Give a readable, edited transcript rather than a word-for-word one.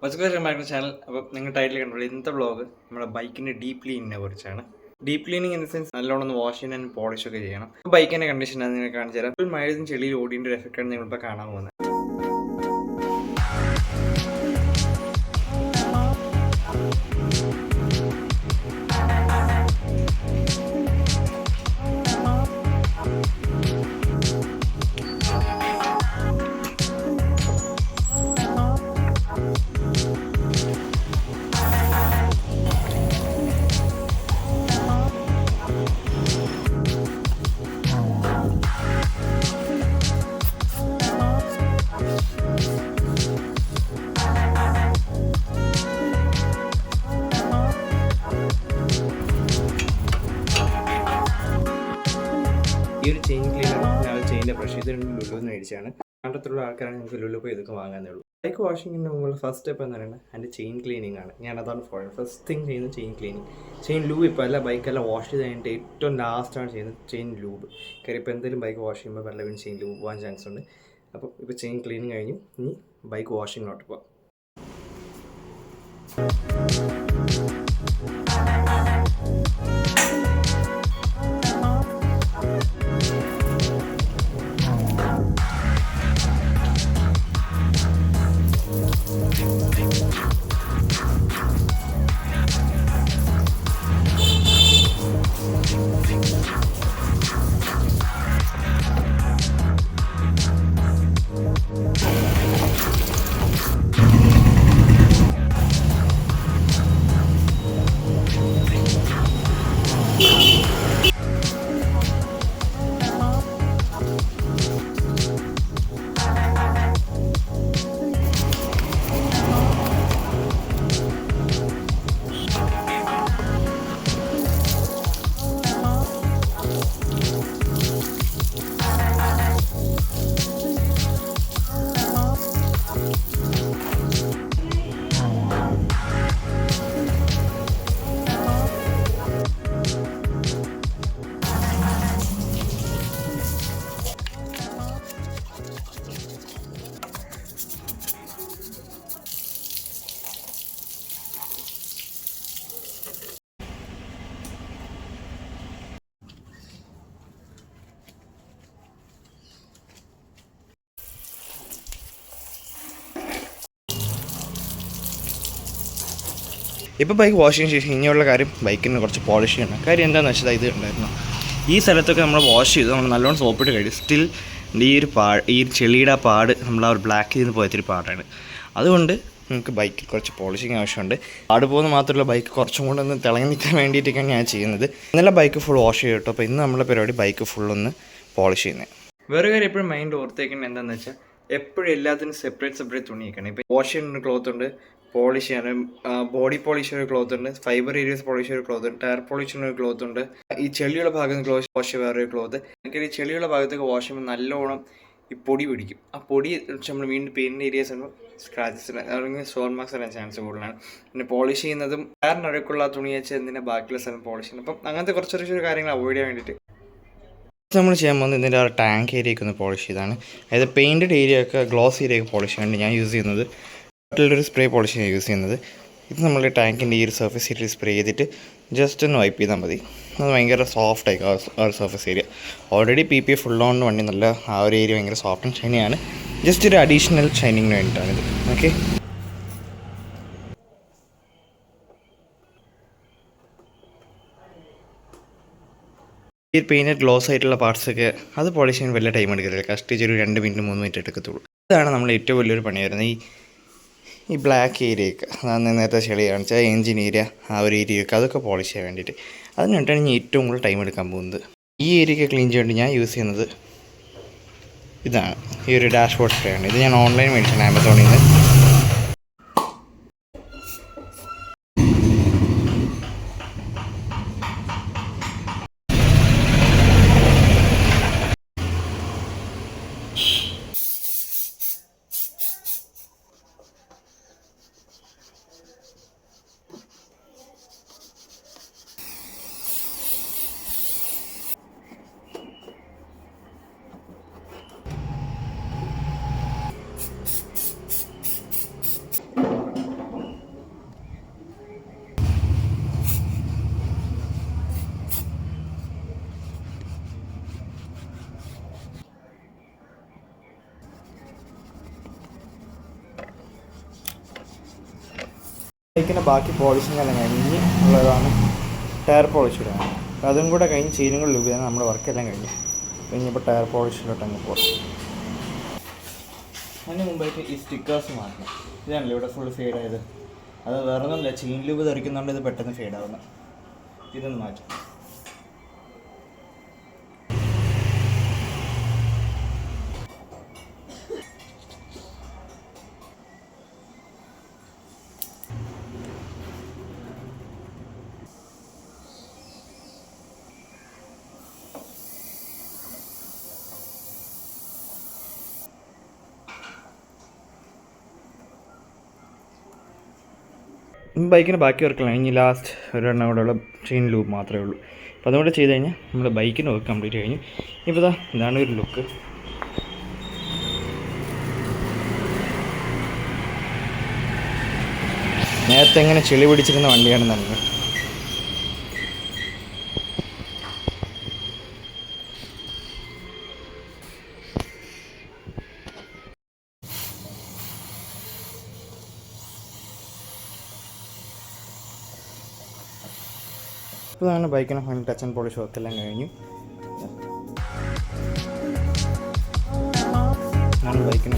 Welcome back to channel. അപ്പോൾ നിങ്ങൾ title കണ്ടോളൂ, ഇന്നത്തെ വ്ളോഗ് നമ്മുടെ ബൈക്കിൻ്റെ ഡീപ്പ് ക്ലീനിങ്ങിനെ കുറിച്ചാണ്. Deep cleaning in the sense നല്ലോണം ഒന്ന് വാഷ് ചെയ്യാൻ പോളിഷ് ഒക്കെ ചെയ്യണം. ബൈക്കിൻ്റെ കണ്ടീഷൻ അത് നിങ്ങൾ കാണിച്ചു തരാം. ഫുൾ മഴയും ചെളിയിൽ ഓടിൻ്റെ ഒരു എഫക്റ്റാണ് നിങ്ങളിപ്പോൾ കാണാൻ പോകുന്നത്. ഈ ഒരു ചെയിൻ ക്ലീനർ ഞാൻ ചെയിൻ്റെ ബ്രഷ് ഇത് രണ്ടും ലുലുന്ന് മേടിച്ചാണ്. കണ്ടത്തുള്ള ആൾക്കാരാണ് നിങ്ങൾക്ക് ലുലു പോയി ഇതൊക്കെ വാങ്ങാനേ ഉള്ളൂ. ബൈക്ക് വാഷിങ്ങിൻ്റെ മുമ്പ് ഫസ്റ്റ് സ്റ്റെപ്പ് എന്ന് പറയുന്നത് അതിൻ്റെ ചെയിൻ ക്ലീനിങ് ആണ്. ഞാൻ അതാണ് ഫോളോ ഫസ്റ്റ് തിങ് ചെയ്യുന്നത് ചെയിൻ ക്ലീനിങ്. ചെയിൻ ലൂബ് ഇപ്പോൾ അല്ല, ബൈക്കെല്ലാം വാഷ് ചെയ്ത് കഴിഞ്ഞിട്ട് ഏറ്റവും ലാസ്റ്റാണ് ചെയ്യുന്നത് ചെയിൻ ലൂബ്. കാര്യം ഇപ്പോൾ എന്തെങ്കിലും ബൈക്ക് വാഷ് ചെയ്യുമ്പോൾ വെള്ളം ചെയിൻ ലൂബ് പോകാൻ ചാൻസ് ഉണ്ട്. അപ്പോൾ ഇപ്പോൾ ചെയിൻ ക്ലീനിങ് കഴിഞ്ഞു, ഇനി ബൈക്ക് വാഷിങ്ങിലോട്ട് പോകാം. ഇപ്പോൾ ബൈക്ക് വാഷിങ് ശേഷം ഇനിയുള്ള കാര്യം ബൈക്കിന് കുറച്ച് പോളിഷ് ചെയ്യണം. കാര്യം എന്താണെന്ന് വെച്ചാൽ ഇത് ഉണ്ടായിരുന്നു, ഈ സ്ഥലത്തൊക്കെ നമ്മൾ വാഷ് ചെയ്ത് നമ്മൾ നല്ലോണം സോപ്പിട്ട് കഴിയും. സ്റ്റിൽ ഈ ചെളിയുടെ പാട് നമ്മൾ ആ ഒരു ബ്ലാക്ക് ചെയ്ത് പോയത്തൊരു പാടാണ്. അതുകൊണ്ട് നമുക്ക് ബൈക്കിൽ കുറച്ച് പോളിഷിങ് ആവശ്യമുണ്ട്. പാട് പോകുന്ന മാത്രമല്ല, ബൈക്ക് കുറച്ചും കൂടെ ഒന്ന് തിളങ്ങി നിൽക്കാൻ വേണ്ടിയിട്ടൊക്കെയാണ് ഞാൻ ചെയ്യുന്നത്. ഇന്നലെ ബൈക്ക് ഫുൾ വാഷ് ചെയ്തിട്ടു. അപ്പോൾ ഇന്ന് നമ്മുടെ പരിപാടി ബൈക്ക് ഫുള്ളൊന്ന് പോളിഷ് ചെയ്യുന്നത്. വേറെ കാര്യം എപ്പോഴും മൈൻഡ് ഓർത്തേക്കുന്നത് എന്താണെന്ന് വെച്ചാൽ എപ്പോഴും എല്ലാത്തിനും സെപ്പറേറ്റ് തുണി വയ്ക്കണം. ഇപ്പോൾ വാഷ് ചെയ്യുന്ന ക്ലോത്ത് ഉണ്ട്, പോളിഷ് ചെയ്യാനും ബോഡി പോളിഷ് ചെയ്യുന്ന ക്ലോത്ത് ഉണ്ട്, ഫൈബർ ഏരിയസ് പോളിഷ് ചെയ്യുന്ന ക്ലോത്ത് ഉണ്ട്, ടയർ പോളിഷ് ചെയ്യുന്ന ക്ലോത്ത് ഉണ്ട്, ഈ ചെളിയുള്ള ഭാഗത്ത് വാഷ് വേറൊരു ക്ലോത്ത്. എനിക്ക് ഈ ചെളിയുള്ള ഭാഗത്തൊക്കെ വാഷ് ചെയ്യുമ്പോൾ നല്ലോണം ഈ പൊടി പിടിക്കും. ആ പൊടി നമ്മൾ വീണ്ടും പെയിൻറ്റ് ഏരിയസ് ആകുമ്പോൾ സ്ക്രാച്ചസ് അല്ലെങ്കിൽ സ്റ്റോൺ മാർക്സ് വരാൻ ചാൻസ് കൂടുതലാണ്. പിന്നെ പോളിഷ് ചെയ്യുന്നതും ടയറിനടുക്കുള്ള തുണി വെച്ച് എന്തിനാ ബാക്കിയുള്ള സ്ഥലം പോളിഷ് ചെയ്യുന്നത്. അപ്പം അങ്ങനത്തെ കുറച്ചൊരു കാര്യങ്ങൾ അവോയ്ഡ് ചെയ്യാൻ വേണ്ടിയിട്ട് നമ്മൾ ചെയ്യാൻ പോകുന്നത് ഇതിൻ്റെ ആ ടാങ്ക് ഏരിയയൊക്കെ ഒന്ന് പോളിഷ് ചെയ്താണ്. അതായത് പെയിൻറ്റഡ് ഏരിയ ഒക്കെ ഗ്ലോസ് ഏരിയ ഒക്കെ പോളിഷ് ചെയ്യാൻ വേണ്ടി ഞാൻ യൂസ് ചെയ്യുന്നത് ഒരു സ്പ്രേ പോളിഷ് ഞാൻ യൂസ് ചെയ്യുന്നത്. ഇത് നമ്മൾ ടാങ്കിൻ്റെ ഈ ഒരു സർഫസ് ഏരിയ സ്പ്രേ ചെയ്തിട്ട് ജസ്റ്റ് ഒന്ന് വൈപ്പ് ചെയ്താൽ മതി. അത് ഭയങ്കര സോഫ്റ്റ് ആയിരിക്കും ആ ഒരു surface area. Already PPF full on വണ്ടി നല്ല ആ ഒരു ഏരിയ ഭയങ്കര സോഫ്റ്റ് ആൻഡ് ഷൈനിയാണ്. ജസ്റ്റ് ഒരു അഡീഷണൽ ഷൈനിങ്ങിന് വേണ്ടിയിട്ടാണിത്. ഓക്കെ, ഈ പെയിൻറ്റഡ് ഗ്ലോസ് ആയിട്ടുള്ള പാർട്സൊക്കെ അത് പോളിഷ് ചെയ്യാൻ വലിയ ടൈം എടുക്കത്തില്ല. കഷ്ടിച്ച് ഒരു 2 മിനിറ്റ് 3 മിനിറ്റ് എടുക്കത്തുള്ളൂ. ഇതാണ് നമ്മൾ ഏറ്റവും വലിയൊരു പണി വരുന്നത്. ഈ ബ്ലാക്ക് ഏരിയയൊക്കെ അതാണ് നേരത്തെ ചെളി കാണിച്ചാൽ എൻജിൻ ഏരിയ ആ ഒരു ഏരിയയൊക്കെ അതൊക്കെ പോളിഷ് ചെയ്യാൻ വേണ്ടിയിട്ട്. അതിന് വേണ്ടിയിട്ടാണ് ഞാൻ ഏറ്റവും കൂടുതൽ ടൈം എടുക്കാൻ പോകുന്നത്. ഈ ഏരിയയൊക്കെ ക്ലീൻ ചെയ്യാൻ വേണ്ടി ഞാൻ യൂസ് ചെയ്യുന്നത് ഇതാണ്, ഈ ഒരു ഡാഷ്ബോർഡ് സ്പ്രേ ആണ്. ഇത് ഞാൻ ഓൺലൈൻ മേടിച്ചാണ് ആമസോണിൽ നിന്ന്. ബൈക്കിൻ്റെ ബാക്കി പോളിഷിംഗ് എല്ലാം കഴിഞ്ഞ് ഉള്ളതാണ് ടയർ പോളിഷ് ഇടാൻ. അപ്പോൾ അതും കൂടെ കഴിഞ്ഞ് ചെയിനുകളിൽ ഉപയോഗിച്ച് നമ്മുടെ വർക്കെല്ലാം കഴിഞ്ഞപ്പോൾ ടയർ പോളിഷിലോട്ട് അങ്ങ് പോകും. അതിന് മുമ്പായിട്ട് ഈ സ്റ്റിക്കേഴ്സ് മാറ്റണം. ഇതാണല്ലോ ഇവിടെ ഫുൾ ഫെയ്ഡായത്. അത് വേറെ ഒന്നുമില്ല, ചെയിൻ ലൂബ് തെറിക്കുന്നുണ്ട് ഇത് പെട്ടെന്ന് ഫെയ്ഡാവുന്നത്. ഇതൊന്ന് മാറ്റും. ബൈക്കിന് ബാക്കി വർക്കെല്ലാം ഇനി ലാസ്റ്റ് ഒരെണ്ണം കൂടെയുള്ള ചെയിൻ ലൂപ്പ് മാത്രമേ ഉള്ളൂ. അപ്പോൾ അതുകൊണ്ട് ചെയ്ത് കഴിഞ്ഞാൽ നമ്മൾ ബൈക്കിൻ്റെ വർക്ക് കംപ്ലീറ്റ് കഴിഞ്ഞു. ഇപ്പോൾ ഇതാണ് ഒരു ലുക്ക്. നേരത്തെ എങ്ങനെ ചെളി പിടിച്ചിരുന്ന വണ്ടിയാണെന്നറിയുന്നത്. ഇപ്പോൾ തന്നെ ബൈക്കിന് ഫൈനൽ ടച്ച് ആൻഡ് പോളിഷ് വർക്കെല്ലാം കഴിഞ്ഞു. ബൈക്കിന്